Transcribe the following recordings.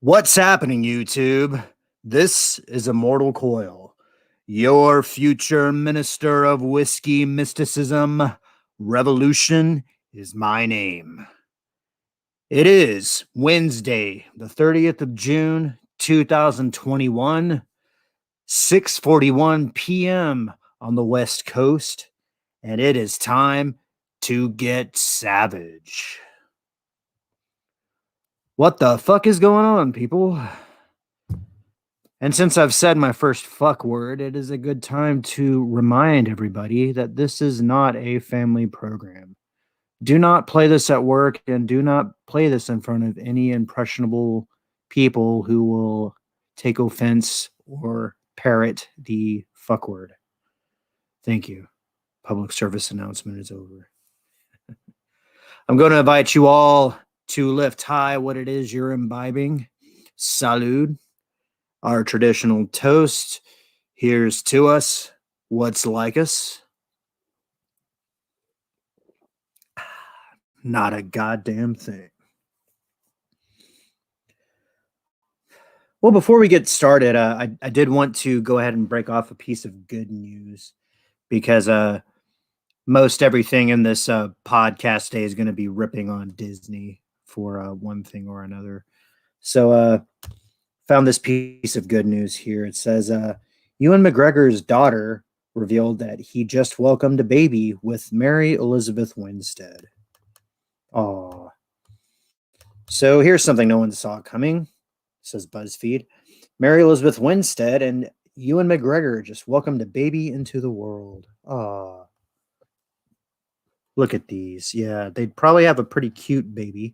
What's happening, YouTube? This is Immortal Coil, your future minister of whiskey mysticism. Revolution is my name. It is Wednesday, the 30th of June, 2021, 6:41 p.m. on the West Coast, and it is time to get savage. What the fuck is going on, people? And since I've said my first fuck word, it is a good time to remind everybody that this is not a family program. Do not play this at work and do not play this in front of any impressionable people who will take offense or parrot the fuck word. Thank you. Public service announcement is over. I'm going to invite you all to lift high what it is you're imbibing. Salud. Our traditional toast. Here's to us. What's like us? Not a goddamn thing. Well, before we get started, I did want to go ahead and break off a piece of good news because most everything in this podcast day is going to be ripping on Disney for one thing or another. So found this piece of good news here. It says Ewan McGregor's daughter revealed that he just welcomed a baby with Mary Elizabeth Winstead. Aw. So here's something no one saw coming, says BuzzFeed. Mary Elizabeth Winstead and Ewan McGregor just welcomed a baby into the world. Aw. Look at these. Yeah, they'd probably have a pretty cute baby.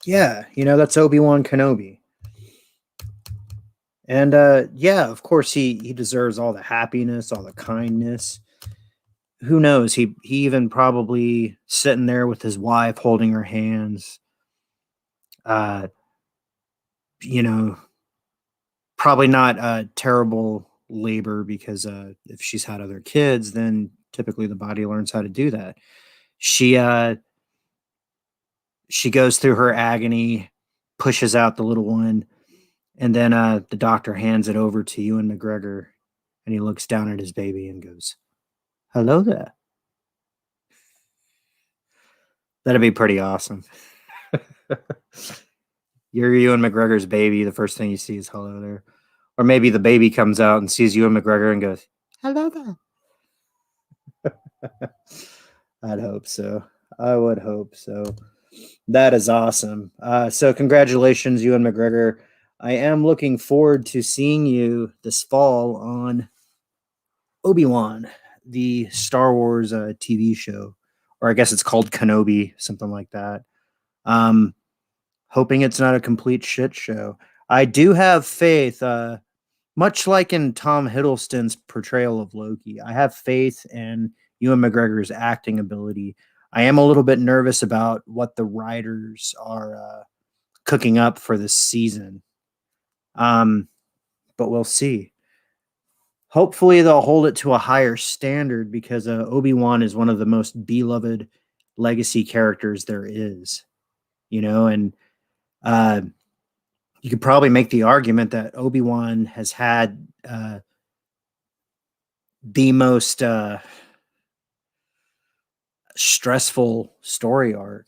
Yeah, you know, that's Obi-Wan Kenobi. And yeah, of course he deserves all the happiness, all the kindness. Who knows? He even probably sitting there with his wife holding her hands. You know, probably not terrible labor because if she's had other kids, then typically the body learns how to do that. She goes through her agony, pushes out the little one, and then the doctor hands it over to Ewan McGregor, and he looks down at his baby and goes, "Hello there." That'd be pretty awesome. You're Ewan McGregor's baby. The first thing you see is "Hello there." Or maybe the baby comes out and sees Ewan McGregor and goes, "Hello there." I'd hope so. I would hope so. That is awesome. So congratulations, Ewan McGregor. I am looking forward to seeing you this fall on Obi-Wan, the Star Wars TV show. Or I guess it's called Kenobi, something like that. Hoping it's not a complete shit show. I do have faith, much like in Tom Hiddleston's portrayal of Loki. I have faith in Ewan McGregor's acting ability. I am a little bit nervous about what the writers are cooking up for this season. But we'll see. Hopefully they'll hold it to a higher standard because Obi-Wan is one of the most beloved legacy characters there is. You know, and you could probably make the argument that Obi-Wan has had the most stressful story arc.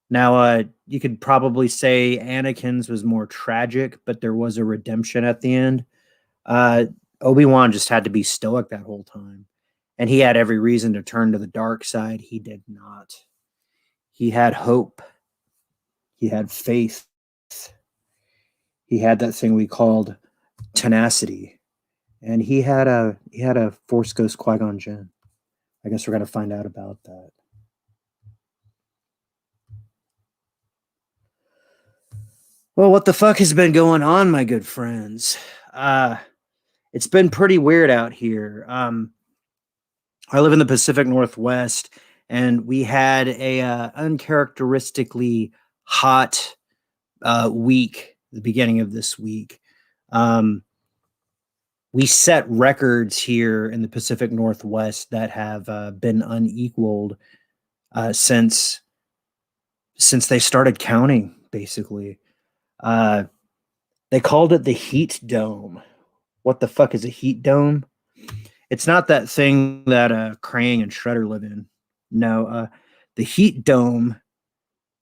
Now, you could probably say Anakin's was more tragic, but there was a redemption at the end. Obi-Wan just had to be stoic that whole time. And he had every reason to turn to the dark side. He did not. He had hope. He had faith. He had that thing we called tenacity. And he had a Force Ghost Qui-Gon Jinn. I guess we're going to find out about that. Well, what the fuck has been going on, my good friends? It's been pretty weird out here. I live in the Pacific Northwest, and we had a uncharacteristically hot week, the beginning of this week. We set records here in the Pacific Northwest that have been unequaled since they started counting basically. Uh, they called it the heat dome. What the fuck is a heat dome? It's not that thing that Krang and Shredder live in. No, the heat dome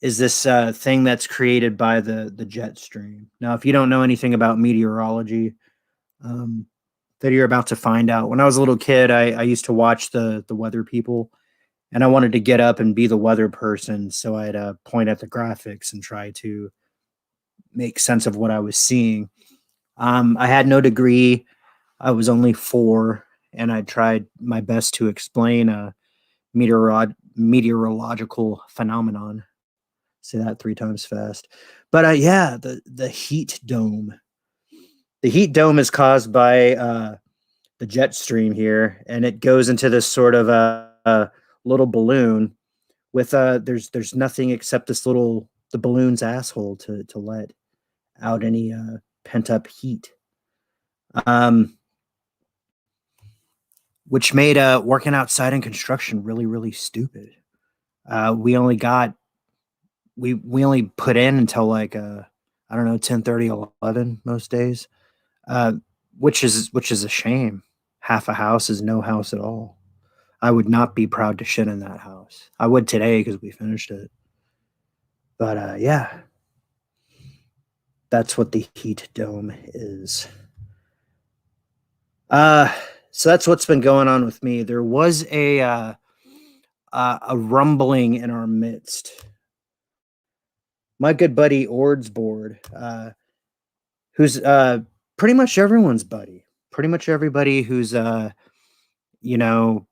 is this thing that's created by the jet stream. Now, if you don't know anything about meteorology, um, that you're about to find out. When I was a little kid, I used to watch the weather people, and I wanted to get up and be the weather person. So I'd point at the graphics and try to make sense of what I was seeing. I had no degree. I was only 4, and I tried my best to explain a meteorological phenomenon. Say that 3 times fast. But yeah, the heat dome. The heat dome is caused by the jet stream here, and it goes into this sort of a little balloon with there's nothing except the balloon's asshole to let out any pent up heat. Which made working outside in construction really really stupid. We only got we only put in until like I don't know 10:30 11 most days, uh, which is a shame. Half a house is no house at all. I would not be proud to shit in that house. I would today because we finished it. But yeah, that's what the heat dome is. Uh, so that's what's been going on with me. There was a rumbling in our midst. My good buddy Ordsboard, who's pretty much everyone's buddy, pretty much everybody who's you know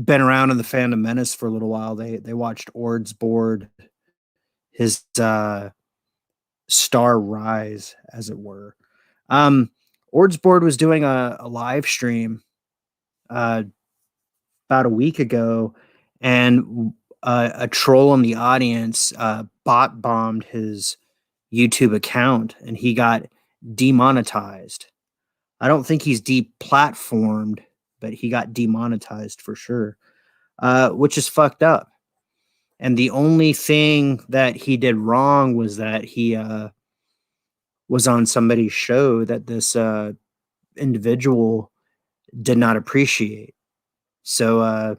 been around in the fandom menace for a little while. They watched Ordsboard, his star rise, as it were. Um, Ordsboard was doing a live stream uh, about a week ago, and a troll in the audience bot bombed his YouTube account, and he got demonetized. I don't think he's deplatformed, but he got demonetized for sure, which is fucked up. And the only thing that he did wrong was that he was on somebody's show that this individual did not appreciate. So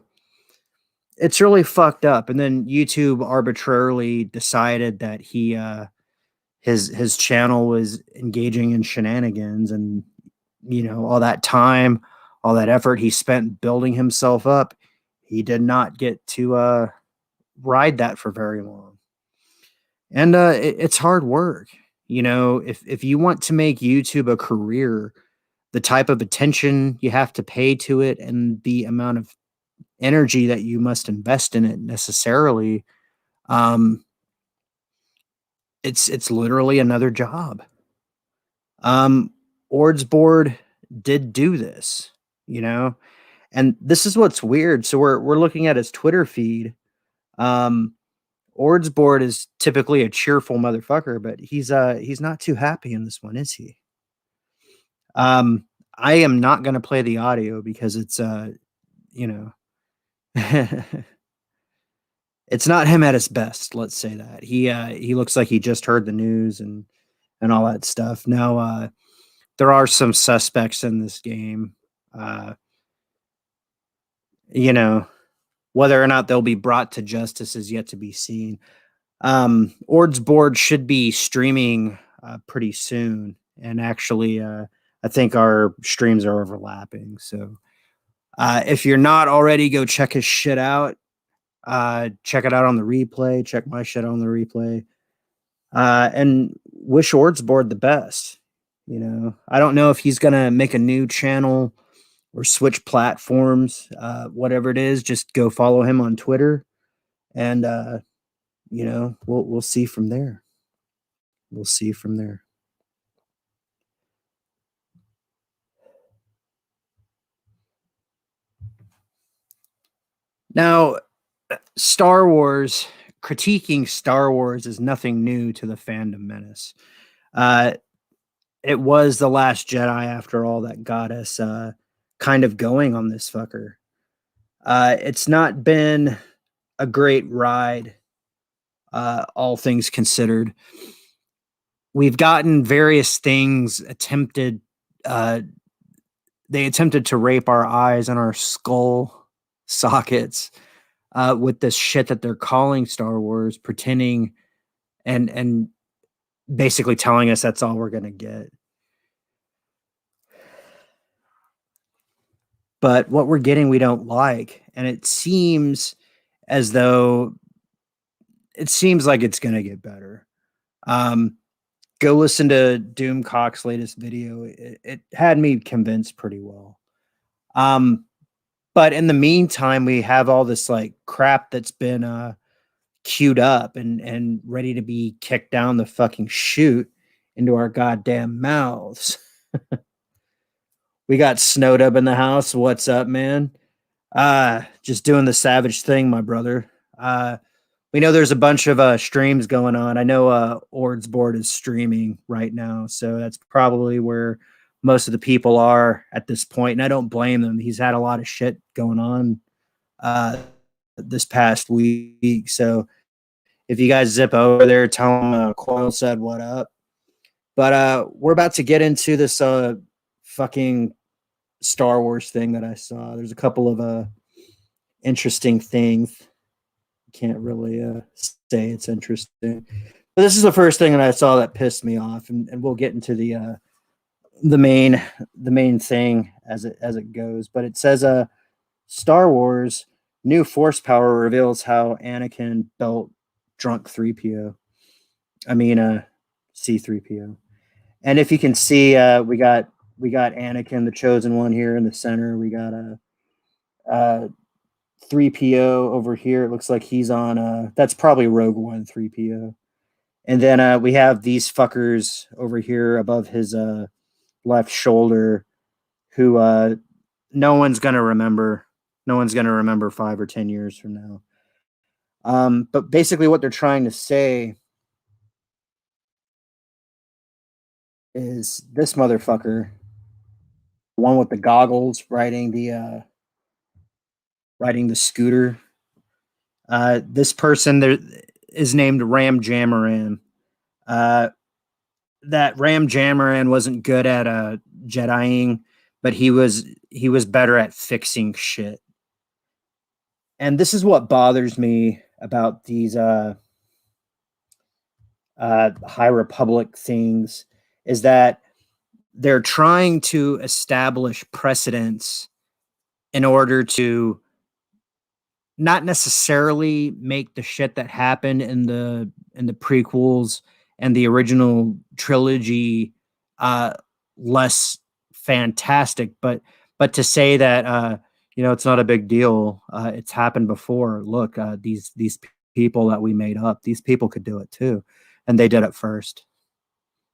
it's really fucked up. And then YouTube arbitrarily decided that his channel was engaging in shenanigans, and all that time, all that effort he spent building himself up, he did not get to ride that for very long. And it's hard work. If you want to make YouTube a career, the type of attention you have to pay to it and the amount of energy that you must invest in it necessarily, um, it's literally another job. Ordsboard did do this, and this is what's weird. So we're looking at his Twitter feed. Ordsboard is typically a cheerful motherfucker, but he's not too happy in this one, is he? I am not going to play the audio because it's you know it's not him at his best, let's say that. He looks like he just heard the news and all that stuff. Now there are some suspects in this game. Uh you know Whether or not they'll be brought to justice is yet to be seen. Ordsboard should be streaming pretty soon, and actually, I think our streams are overlapping. So, if you're not already, go check his shit out. Check it out on the replay. Check my shit on the replay, and wish Ordsboard the best. I don't know if he's gonna make a new channel or switch platforms, whatever it is. Just go follow him on Twitter, and we'll see from there. We'll see from there. Now, Star Wars, critiquing Star Wars is nothing new to the fandom menace. Uh, it was The Last Jedi, after all, that got us kind of going on this fucker. It's not been a great ride all things considered. We've gotten various things attempted. Uh, they attempted to rape our eyes and our skull sockets with this shit that they're calling Star Wars, pretending and basically telling us that's all we're gonna get. But what we're getting, we don't like, and it seems as though it seems like it's gonna get better. Um, Go listen to Doomcock's latest video. It had me convinced pretty well. Um, but in the meantime, we have all this like crap that's been queued up and ready to be kicked down the fucking chute into our goddamn mouths. We got Snowed Up in the house. What's up, man? Just doing the savage thing, my brother. We know there's a bunch of streams going on. I know Ord's board is streaming right now, so that's probably where most of the people are at this point, and I don't blame them. He's had a lot of shit going on this past week, so if you guys zip over there, tell him Coil said what up. But we're about to get into this fucking Star Wars thing that I saw. There's a couple of interesting things. Can't really say it's interesting. But this is the first thing that I saw that pissed me off, and we'll get into the main thing as it goes. But it says Star Wars new Force power reveals how Anakin built drunk 3PO. I mean C3PO. And if you can see, we got Anakin, the chosen one, here in the center. We got a 3PO over here. It looks like he's on that's probably Rogue One 3PO. And then we have these fuckers over here above his left shoulder who no one's gonna remember. No one's gonna remember 5 or 10 years from now. But basically what they're trying to say is this motherfucker, one with the goggles riding the scooter. This person there is named Ram Jamaran. That Ram Jamaran wasn't good at Jediing, but he was better at fixing shit. And this is what bothers me about these High Republic things, is that they're trying to establish precedents in order to not necessarily make the shit that happened in the prequels and the original trilogy less fantastic, but to say that it's not a big deal. It's happened before. Look, these people that we made up, these people could do it too, and they did it first.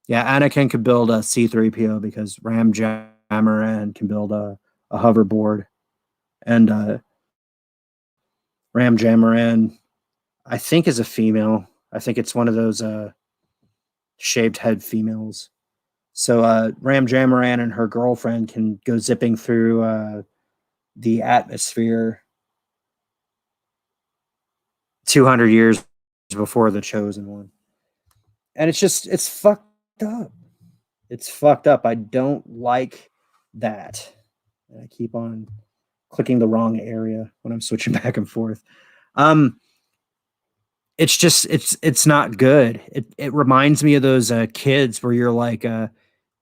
Yeah, Anakin could build a C3PO because Ram Jamaran can build a hoverboard, and Ram Jamaran, I think, is a female. I think it's one of those shaved head females. So Ram Jamaran and her girlfriend can go zipping through the atmosphere 200 years before the chosen one. And it's fucked up. It's fucked up. I don't like that. And I keep on clicking the wrong area when I'm switching back and forth. It's just it's not good. It reminds me of those kids where you're like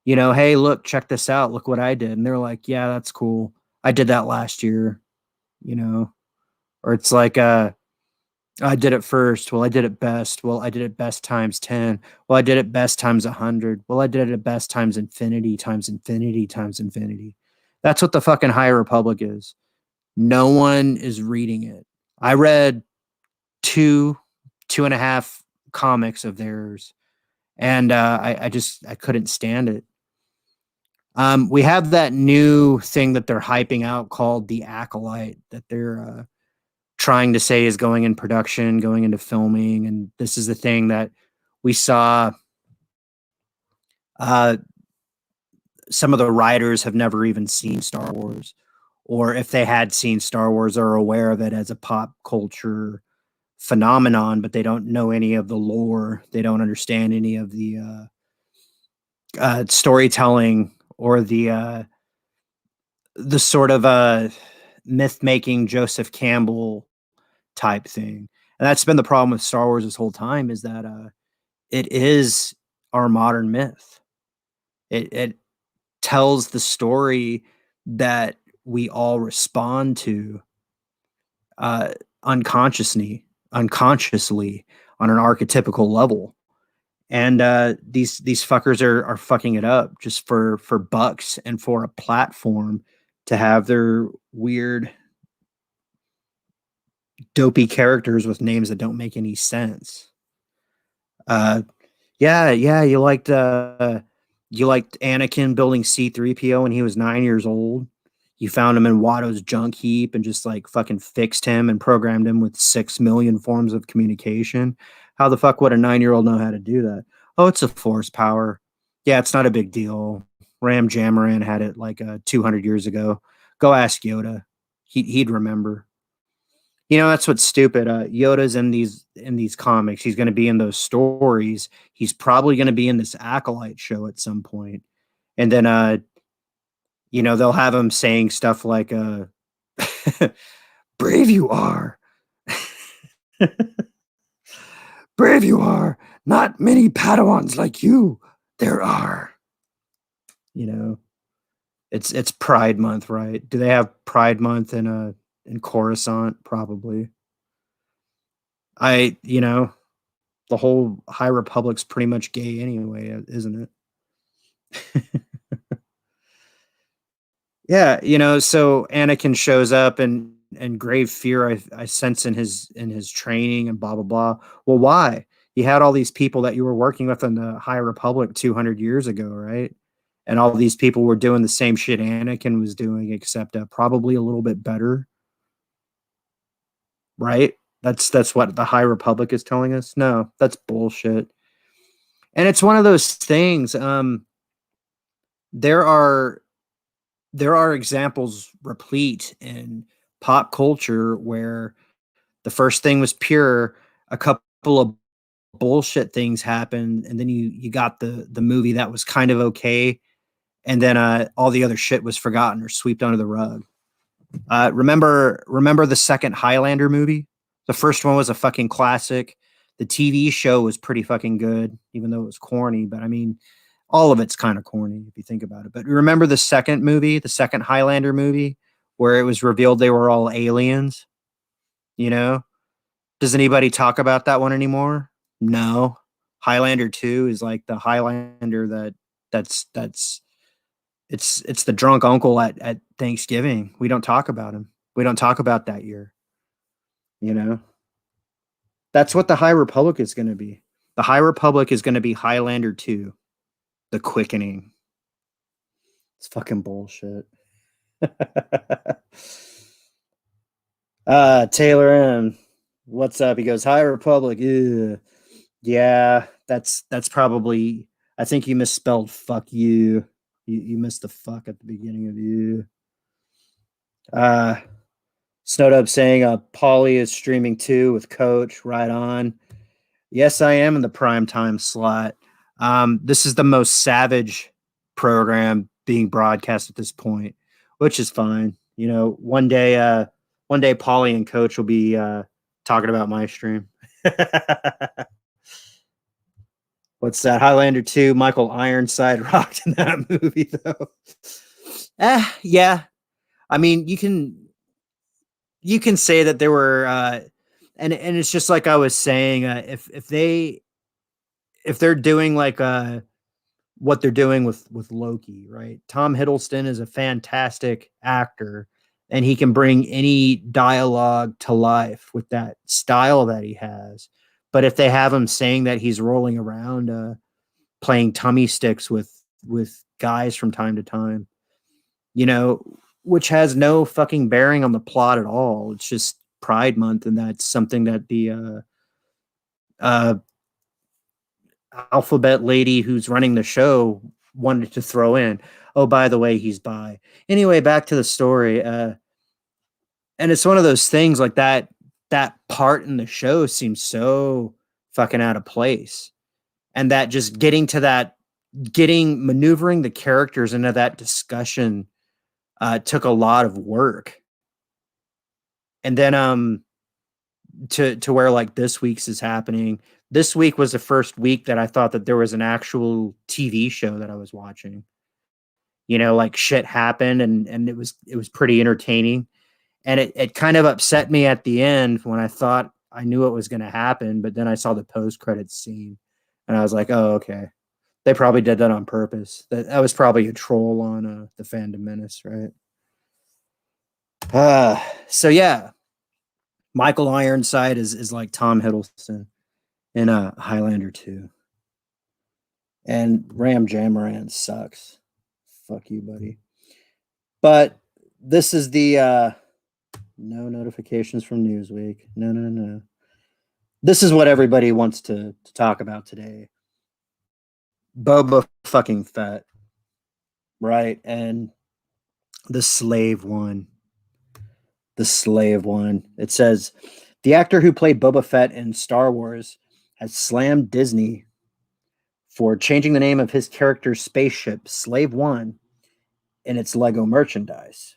hey, look, check this out, look what I did, and they're like, yeah, that's cool, I did that last year. Or it's like I did it first, well, I did it best, well, I did it best times 10, well, I did it best times 100, well, I did it best times infinity times infinity times infinity. That's what the fucking High Republic is. No one is reading it. I read 2.5 comics of theirs, and I couldn't stand it. We have that new thing that they're hyping out called the Acolyte, that they're trying to say is going in production, going into filming, and this is the thing that we saw. Some of the writers have never even seen Star Wars, or if they had seen Star Wars, are aware of it as a pop culture phenomenon, but they don't know any of the lore. They don't understand any of the storytelling or the sort of myth making Joseph Campbell type thing. And that's been the problem with Star Wars this whole time, is that it is our modern myth. It tells the story that we all respond to uh, unconsciously on an archetypical level. And these fuckers are fucking it up just for bucks and for a platform to have their weird dopey characters with names that don't make any sense. Uh, yeah, you liked Anakin building C-3PO when he was 9 years old. You found him in Watto's junk heap and just like fucking fixed him and programmed him with 6 million forms of communication. How the fuck would a 9-year-old know how to do that? Oh, it's a force power. Yeah, it's not a big deal. Ram Jamaran had it like 200 years ago. Go ask Yoda. He'd remember. You know, that's what's stupid. Yoda's in these comics. He's going to be in those stories. He's probably going to be in this Acolyte show at some point. And then you know, they'll have him saying stuff like brave you are. Brave you are. Not many Padawans like you there are. You know, it's Pride Month, right? Do they have Pride Month in Coruscant? Probably. You know, the whole High Republic's pretty much gay anyway, isn't it? Yeah, you know, so Anakin shows up and grave fear I sense in his training and blah blah blah. Well, why? You had all these people that you were working with in the High Republic 200 years ago, right? And all these people were doing the same shit Anakin was doing, except probably a little bit better, right? That's what the High Republic is telling us. No, that's bullshit. And it's one of those things. There are there are examples replete in pop culture where the first thing was pure, a couple of bullshit things happened, and then you got the movie that was kind of okay, and then all the other shit was forgotten or swept under the rug. Remember the second Highlander movie? The first one was a fucking classic. The TV show was pretty fucking good, even though it was corny. But I mean, all of it's kind of corny if you think about it. But remember the second movie, the second Highlander movie, where it was revealed they were all aliens? You know, does anybody talk about that one anymore? No. Highlander 2 is like the Highlander that's it's the drunk uncle at Thanksgiving. We don't talk about him. We don't talk about that year. You know, that's what the High Republic is going to be. The High Republic is going to be Highlander 2, The Quickening. It's fucking bullshit. Taylor M. What's up? He goes, High Republic. Ew. Yeah, that's probably, I think you misspelled fuck you. You missed the fuck at the beginning of you. Snowed up saying Paulie is streaming too with Coach. Right on. Yes, I am in the prime time slot. This is the most savage program being broadcast at this point, which is fine. You know, one day Paulie and Coach will be talking about my stream. What's that? Highlander 2, Michael Ironside rocked in that movie, though. Yeah. I mean, you can say that there were and it's just like I was saying, if they're doing like what they're doing with Loki, right? Tom Hiddleston is a fantastic actor and he can bring any dialogue to life with that style that he has. But if they have him saying that he's rolling around playing tummy sticks with guys from time to time, you know, which has no fucking bearing on the plot at all. It's just Pride Month, and that's something that the alphabet lady who's running the show wanted to throw in. Oh, by the way, he's bi. Anyway, back to the story. And it's one of those things like that that part in the show seems so fucking out of place. And that just maneuvering the characters into that discussion took a lot of work. And then to where like this week's is happening. This week was the first week that I thought that there was an actual TV show that I was watching. You know, like shit happened and it was pretty entertaining. And it kind of upset me at the end when I thought I knew what was going to happen, but then I saw the post credits scene and I was like, "Oh, okay. They probably did that on purpose. That was probably a troll on the Fandom Menace, right?" So yeah, Michael Ironside is like Tom Hiddleston in Highlander 2. And Ram Jamaran sucks. Fuck you, buddy. But this is the no notifications from Newsweek. No. This is what everybody wants to talk about today. Boba fucking Fett. Right? And the slave one. The slave one. It says the actor who played Boba Fett in Star Wars has slammed Disney for changing the name of his character's spaceship, Slave One, in its Lego merchandise.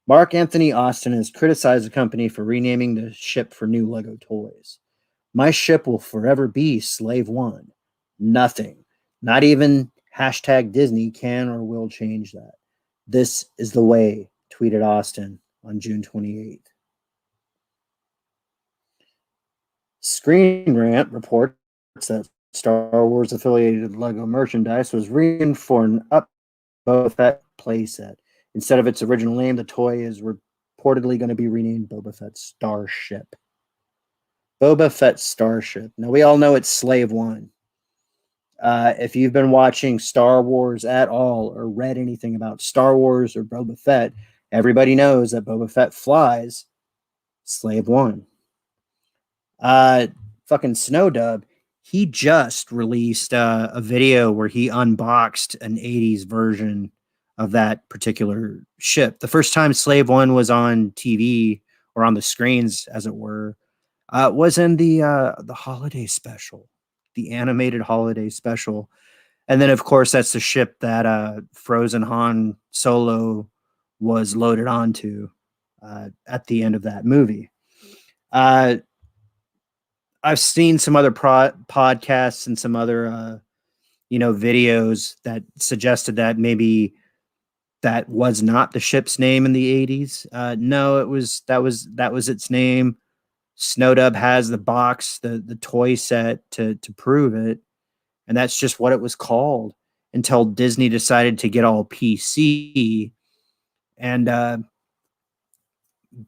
Mark Anthony Austin has criticized the company for renaming the ship for new Lego toys. My ship will forever be Slave One. Nothing, not even hashtag Disney, can or will change that. This is the way, tweeted Austin on June 28th. Screen Rant reports that Star Wars affiliated Lego merchandise was renamed for an Boba Fett playset. Instead of its original name, the toy is reportedly going to be renamed Boba Fett Starship. Boba Fett Starship. Now, we all know it's Slave One. If you've been watching Star Wars at all or read anything about Star Wars or Boba Fett, everybody knows that Boba Fett flies Slave One. Fucking Snowdub, he just released a video where he unboxed an 80s version of that particular ship. The first time Slave One was on TV or on the screens, as it were, was in the holiday special, the animated holiday special. And then, of course, that's the ship that Frozen Han Solo was loaded onto at the end of that movie. I've seen some other podcasts and some other, videos that suggested that maybe that was not the ship's name in the 80s. No, that was its name. Snowdub has the box, the toy set to prove it, and that's just what it was called until Disney decided to get all PC and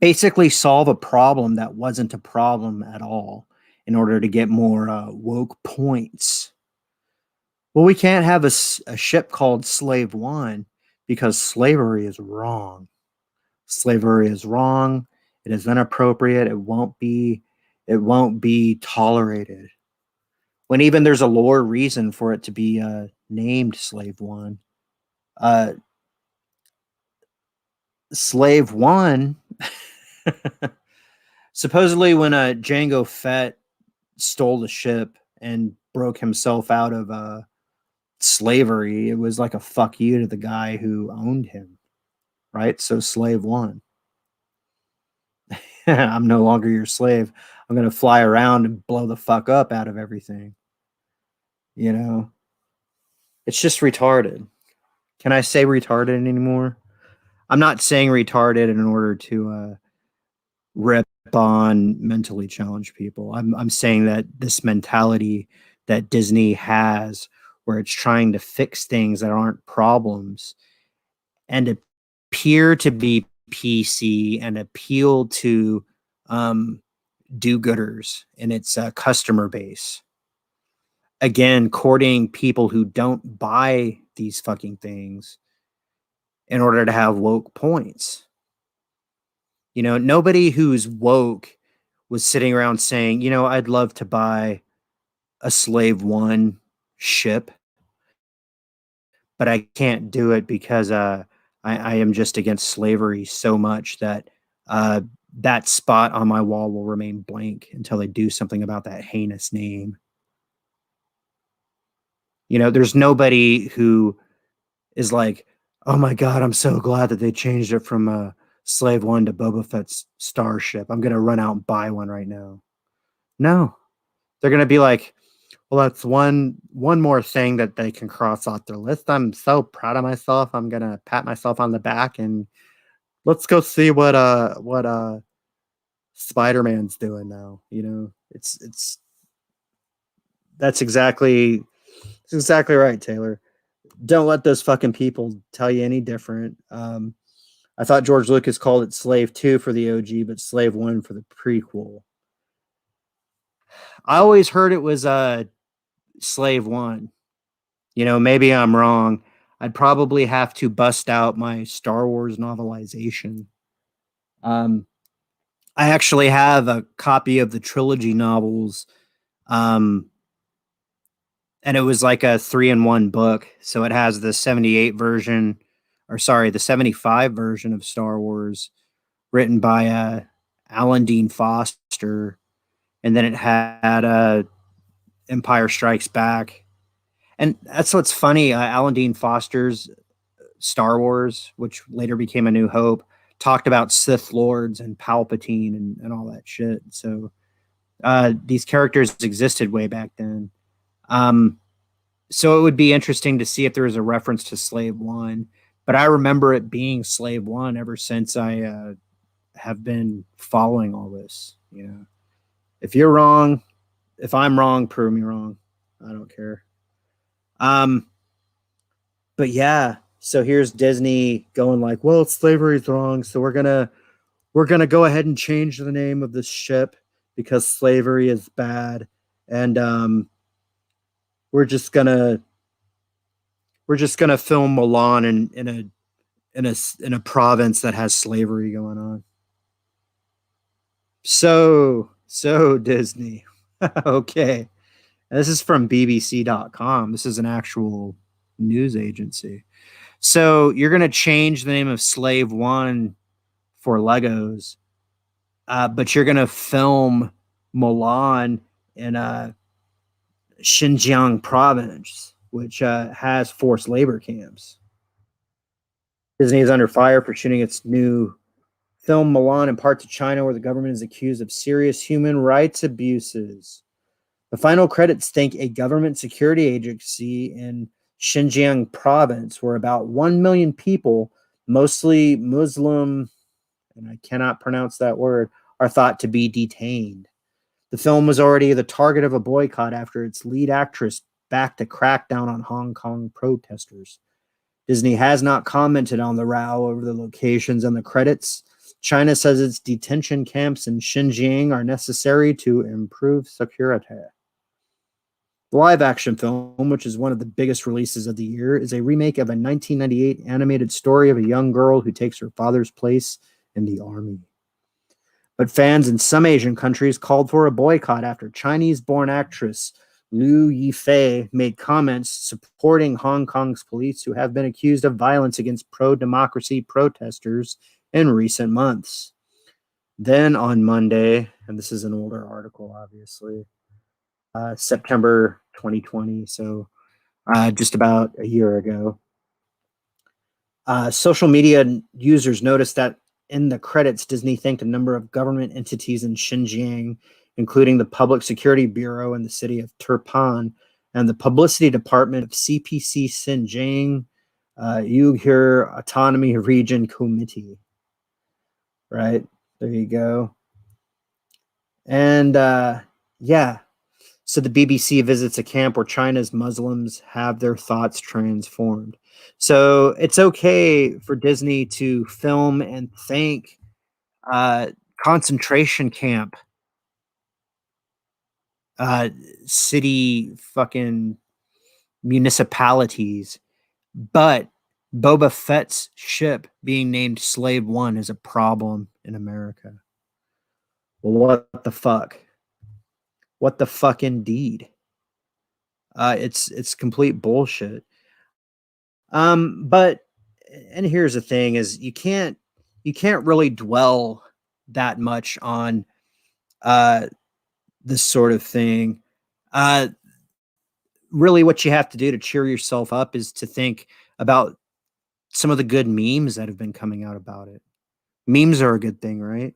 basically solve a problem that wasn't a problem at all in order to get more woke points. Well, we can't have a ship called Slave One because slavery is wrong. Slavery is wrong. It is inappropriate. It won't be tolerated. When even there's a lore reason for it to be named Slave One. Slave One, supposedly when Jango Fett stole the ship and broke himself out of slavery, it was like a fuck you to the guy who owned him, right? So Slave One. I'm no longer your slave. I'm going to fly around and blow the fuck up out of everything. You know, it's just retarded. Can I say retarded anymore? I'm not saying retarded in order to rip on mentally challenged people. I'm saying that this mentality that Disney has, where it's trying to fix things that aren't problems and appear to be PC and appeal to do-gooders in its customer base. Again, courting people who don't buy these fucking things in order to have woke points. You know, nobody who's woke was sitting around saying, I'd love to buy a Slave One ship, but I can't do it because I am just against slavery so much that that spot on my wall will remain blank until they do something about that heinous name. You know, there's nobody who is like, "Oh my god, I'm so glad that they changed it from, Slave One to Boba Fett's starship. I'm gonna run out and buy one right now." No. They're gonna be like, "Well, that's one more thing that they can cross off their list. I'm so proud of myself. I'm gonna pat myself on the back and let's go see what Spider-Man's doing now," you know? It's that's exactly right, Taylor. Don't let those fucking people tell you any different. I thought George Lucas called it Slave 2 for the OG, but Slave 1 for the prequel. I always heard it was Slave 1. You know, maybe I'm wrong. I'd probably have to bust out my Star Wars novelization. Um, I actually have a copy of the trilogy novels, um, and it was like a 3-in-1 book. So it has the 78 version, or sorry, the 75 version of Star Wars written by Alan Dean Foster, and then it had Empire Strikes Back. And that's what's funny. Alan Dean Foster's Star Wars, which later became A New Hope, talked about Sith Lords and Palpatine and all that shit. So these characters existed way back then. So it would be interesting to see if there was a reference to Slave One. But I remember it being Slave One ever since I have been following all this. You know, if you're wrong, if I'm wrong, prove me wrong. I don't care. Um, but yeah, so here's Disney going like, well, slavery's wrong, so we're gonna go ahead and change the name of this ship because slavery is bad, and we're just gonna we're just gonna film Milan in a province that has slavery going on. So Disney, okay. And this is from BBC.com. This is an actual news agency. So you're going to change the name of Slave One for Legos, but you're going to film Mulan in Xinjiang province, which has forced labor camps. Disney is under fire for shooting its new film Mulan in parts of China where the government is accused of serious human rights abuses. The final credits thank a government security agency in Xinjiang province, where about 1 million people, mostly Muslim, and I cannot pronounce that word, are thought to be detained. The film was already the target of a boycott after its lead actress backed a crackdown on Hong Kong protesters. Disney has not commented on the row over the locations and the credits. China says its detention camps in Xinjiang are necessary to improve security. The live-action film, which is one of the biggest releases of the year, is a remake of a 1998 animated story of a young girl who takes her father's place in the army. But fans in some Asian countries called for a boycott after Chinese-born actress Liu Yifei made comments supporting Hong Kong's police who have been accused of violence against pro-democracy protesters in recent months. Then on Monday, and this is an older article, obviously, September 2020, so just about a year ago. Social media users noticed that in the credits, Disney thanked a number of government entities in Xinjiang, including the Public Security Bureau in the city of Turpan and the Publicity Department of CPC Xinjiang Uyghur Autonomy Region Committee. Right? There you go. And yeah, so the BBC visits a camp where China's Muslims have their thoughts transformed. So it's okay for Disney to film and thank concentration camp city fucking municipalities, but Boba Fett's ship being named Slave One is a problem in America. Well, what the fuck? What the fuck indeed? It's complete bullshit. But and here's the thing is you can't really dwell that much on uh, this sort of thing. Uh, really, what you have to do to cheer yourself up is to think about some of the good memes that have been coming out about it. Memes are a good thing, right?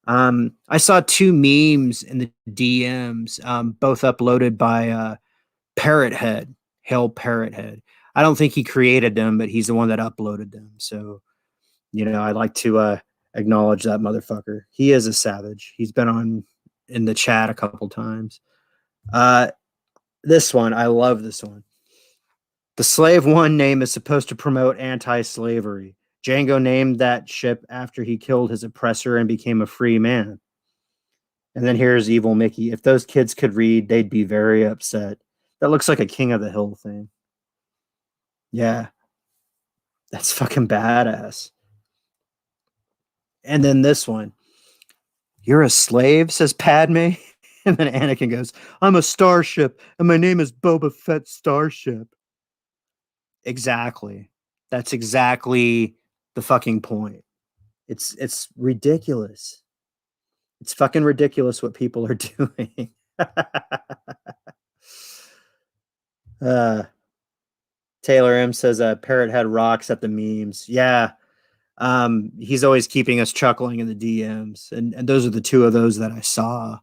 I saw two memes in the DMs, both uploaded by Parrot Head, Hail Parrot Head. I don't think he created them, but he's the one that uploaded them. So, I'd like to acknowledge that motherfucker. He is a savage. He's been on in the chat a couple times. This one, I love this one. The Slave One name is supposed to promote anti-slavery. Django named that ship after he killed his oppressor and became a free man. And then here's Evil Mickey. If those kids could read, they'd be very upset. That looks like a King of the Hill thing. Yeah, that's fucking badass. And then this one. You're a slave, says Padme. And then Anakin goes, I'm a starship, and my name is Boba Fett Starship. Exactly. That's exactly the fucking point. It's ridiculous. It's fucking ridiculous what people are doing. Taylor M says Parrot Head rocks at the memes. Yeah. He's always keeping us chuckling in the DMs. And those are the two of those that I saw.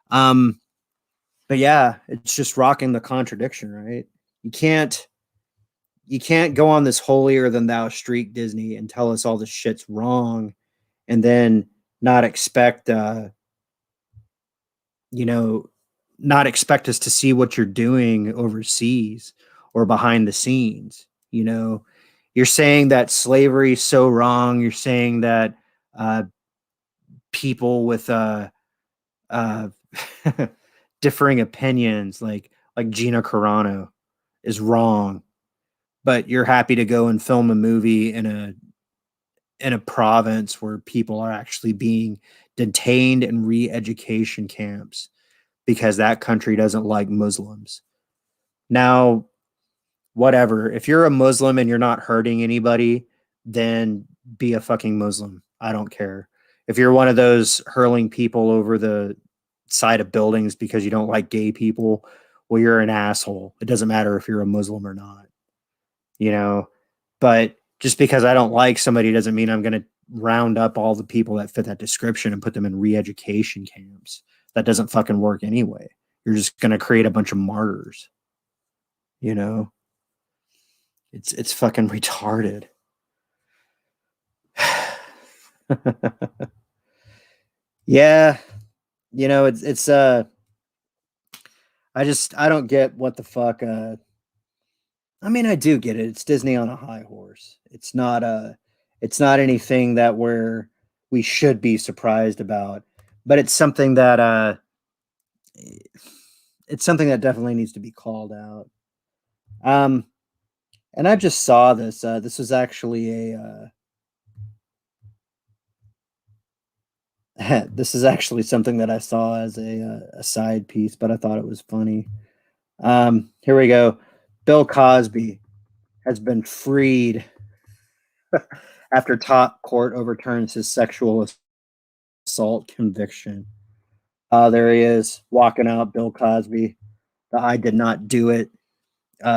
But yeah, it's just rocking the contradiction, right? You can't go on this holier than thou streak, Disney, and tell us all this shit's wrong and then not expect not expect us to see what you're doing overseas or behind the scenes. You're saying that slavery is so wrong. You're saying that people with differing opinions, like Gina Carano, is wrong, but you're happy to go and film a movie in a province where people are actually being detained in re-education camps because that country doesn't like Muslims. Now, whatever. If you're a Muslim and you're not hurting anybody, then be a fucking Muslim. I don't care. If you're one of those hurling people over the side of buildings because you don't like gay people, well, you're an asshole. It doesn't matter if you're a Muslim or not, but just because I don't like somebody doesn't mean I'm going to round up all the people that fit that description and put them in re-education camps. That doesn't fucking work anyway. You're just going to create a bunch of martyrs. It's fucking retarded. Yeah, it's I don't get what the fuck. I mean, I do get it. It's Disney on a high horse. It's not anything that we should be surprised about, but it's something that definitely needs to be called out. And I just saw this. This was actually this is actually something that I saw as a side piece, but I thought it was funny. Here we go. Bill Cosby has been freed after top court overturns his sexual assault conviction. There he is, walking out, Bill Cosby. The I did not do it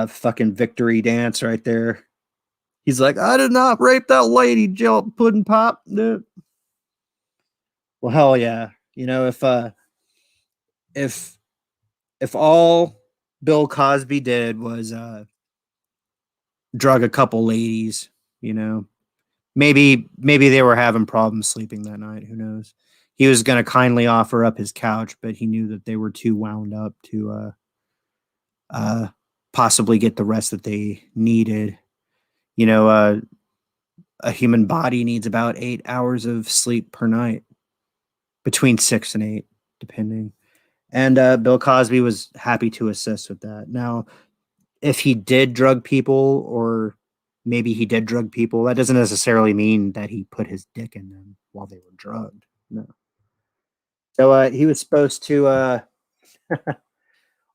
fucking victory dance right there. He's like, I did not rape that lady, Jill Puddin' Pop. No. Well, hell yeah. If all Bill Cosby did was drug a couple ladies, maybe they were having problems sleeping that night. Who knows? He was going to kindly offer up his couch, but he knew that they were too wound up to possibly get the rest that they needed. A human body needs about 8 hours of sleep per night, between 6 and 8, depending. And Bill Cosby was happy to assist with that. Now, if he did drug people, or maybe he did drug people, that doesn't necessarily mean that he put his dick in them while they were drugged. No. So he was supposed to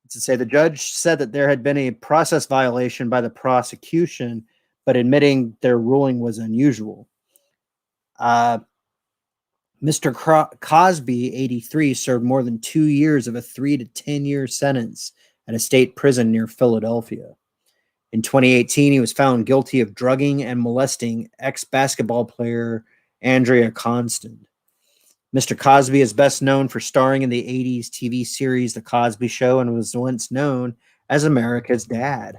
say the judge said that there had been a process violation by the prosecution, but admitting their ruling was unusual. Mr. Cosby, 83, served more than 2 years of a 3 to 10-year sentence at a state prison near Philadelphia. In 2018, he was found guilty of drugging and molesting ex-basketball player Andrea Constant. Mr. Cosby is best known for starring in the 80s TV series The Cosby Show and was once known as America's Dad.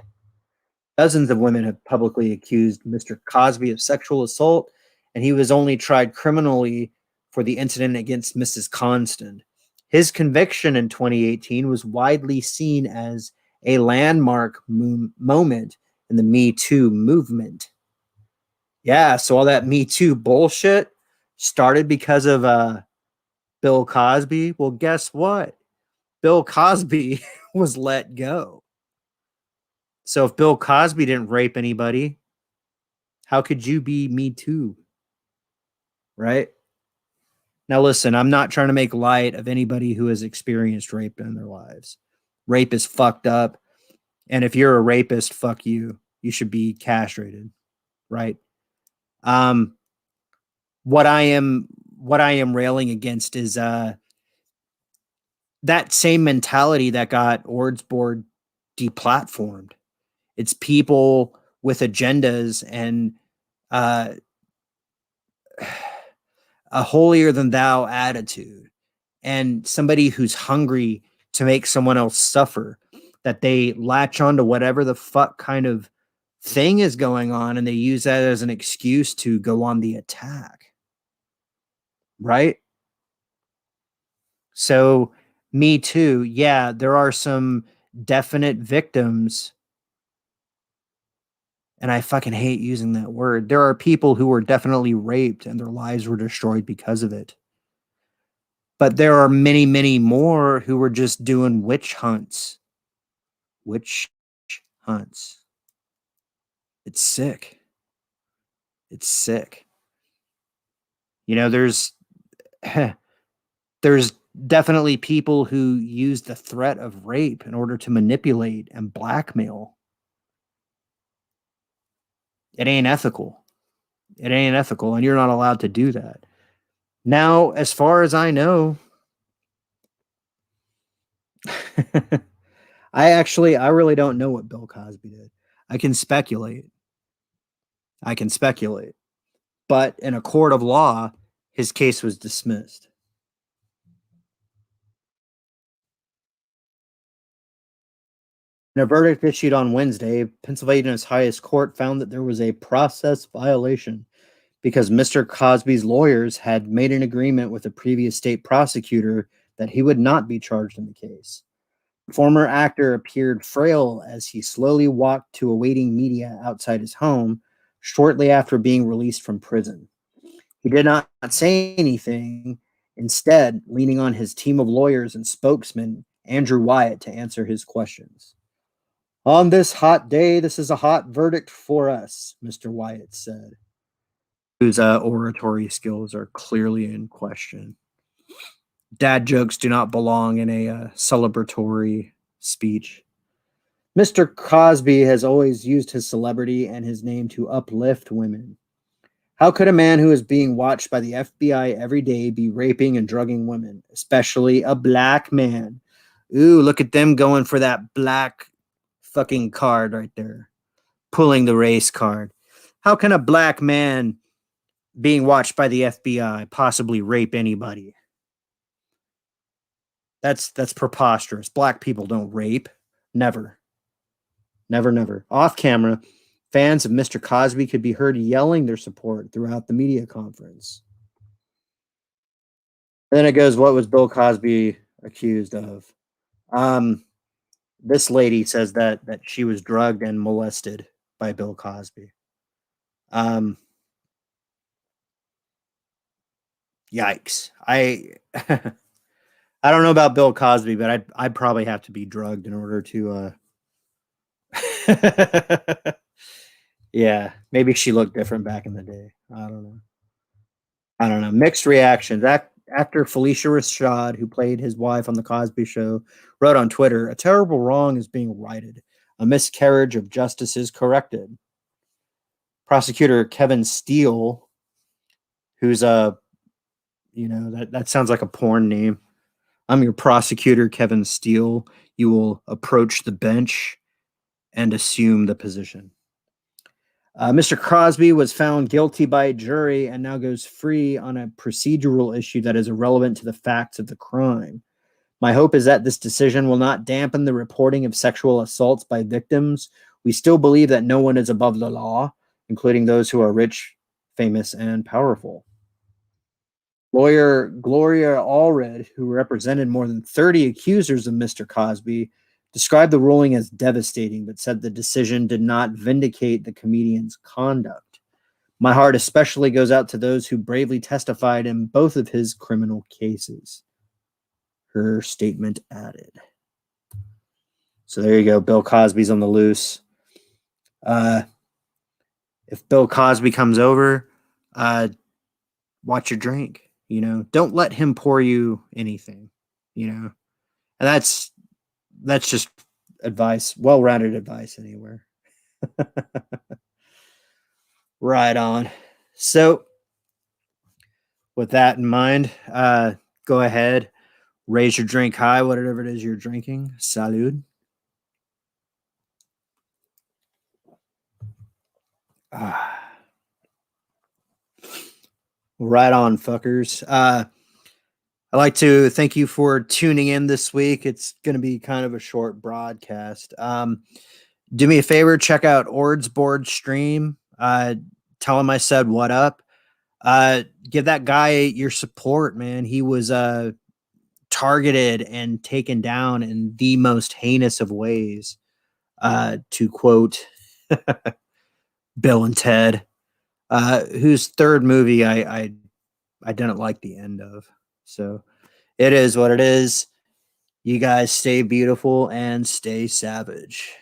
Dozens of women have publicly accused Mr. Cosby of sexual assault, and he was only tried criminally for the incident against Mrs. Constant. His conviction in 2018 was widely seen as a landmark moment in the Me Too movement. Yeah, so all that Me Too bullshit started because of Bill Cosby. Well, guess what? Bill Cosby was let go. So if Bill Cosby didn't rape anybody, how could you be Me Too? Right? Now, listen, I'm not trying to make light of anybody who has experienced rape in their lives. Rape is fucked up. And if you're a rapist, fuck you. You should be castrated. Right? Um, what I am railing against is that same mentality that got Ord's board deplatformed. It's people with agendas and uh, a holier than thou attitude, and somebody who's hungry to make someone else suffer, that they latch on to whatever the fuck kind of thing is going on and they use that as an excuse to go on the attack. Right? So, Me Too, yeah, there are some definite victims, and I fucking hate using that word. There are people who were definitely raped and their lives were destroyed because of it. But there are many, many more who were just doing witch hunts. Witch hunts. It's sick. It's sick. You know, there's there's definitely people who use the threat of rape in order to manipulate and blackmail. It ain't ethical. It ain't ethical, and you're not allowed to do that. Now, as far as I know, I really don't know what Bill Cosby did. I can speculate. I can speculate. But in a court of law, his case was dismissed. In a verdict issued on Wednesday, Pennsylvania's highest court found that there was a process violation because Mr. Cosby's lawyers had made an agreement with a previous state prosecutor that he would not be charged in the case. The former actor appeared frail as he slowly walked to awaiting media outside his home shortly after being released from prison. He did not say anything, instead, leaning on his team of lawyers and spokesman, Andrew Wyatt, to answer his questions. On this hot day, this is a hot verdict for us, Mr. Wyatt said, whose oratory skills are clearly in question. Dad jokes do not belong in a celebratory speech. Mr. Cosby has always used his celebrity and his name to uplift women. How could a man who is being watched by the FBI every day be raping and drugging women, especially a black man? Ooh, look at them going for that black fucking card right there, pulling the race card. How can a black man being watched by the FBI possibly rape anybody? That's preposterous. Black people don't rape. Never. Never, never. Off camera, fans of Mr. Cosby could be heard yelling their support throughout the media conference. And then it goes, what was Bill Cosby accused of? This lady says that she was drugged and molested by Bill Cosby. Yikes. I I don't know about Bill Cosby, but I'd probably have to be drugged in order to yeah, maybe she looked different back in the day. I don't know. I don't know. Mixed reactions. Actor Felicia Rashad, who played his wife on The Cosby Show, wrote on Twitter, "A terrible wrong is being righted. A miscarriage of justice is corrected." Prosecutor Kevin Steele, who's You know, that sounds like a porn name. I'm your prosecutor, Kevin Steele. You will approach the bench and assume the position. Mr. Crosby was found guilty by a jury and now goes free on a procedural issue that is irrelevant to the facts of the crime. My hope is that this decision will not dampen the reporting of sexual assaults by victims. We still believe that no one is above the law, including those who are rich, famous, and powerful. Lawyer Gloria Allred, who represented more than 30 accusers of Mr. Cosby, described the ruling as devastating, but said the decision did not vindicate the comedian's conduct. My heart especially goes out to those who bravely testified in both of his criminal cases. Her statement added. So there you go. Bill Cosby's on the loose. If Bill Cosby comes over, watch your drink. You know, don't let him pour you anything. You know, and that's just advice, well-rounded advice anywhere. Right on. So, with that in mind, go ahead, raise your drink high, whatever it is you're drinking. Salud. Right on, fuckers. I'd like to thank you for tuning in this week. It's going to be kind of a short broadcast. Do me a favor, check out Ord's board stream. Tell him I said what up. Give that guy your support, man. He was targeted and taken down in the most heinous of ways. To quote Bill and Ted, whose third movie I didn't like the end of. So it is what it is. You guys stay beautiful and stay savage.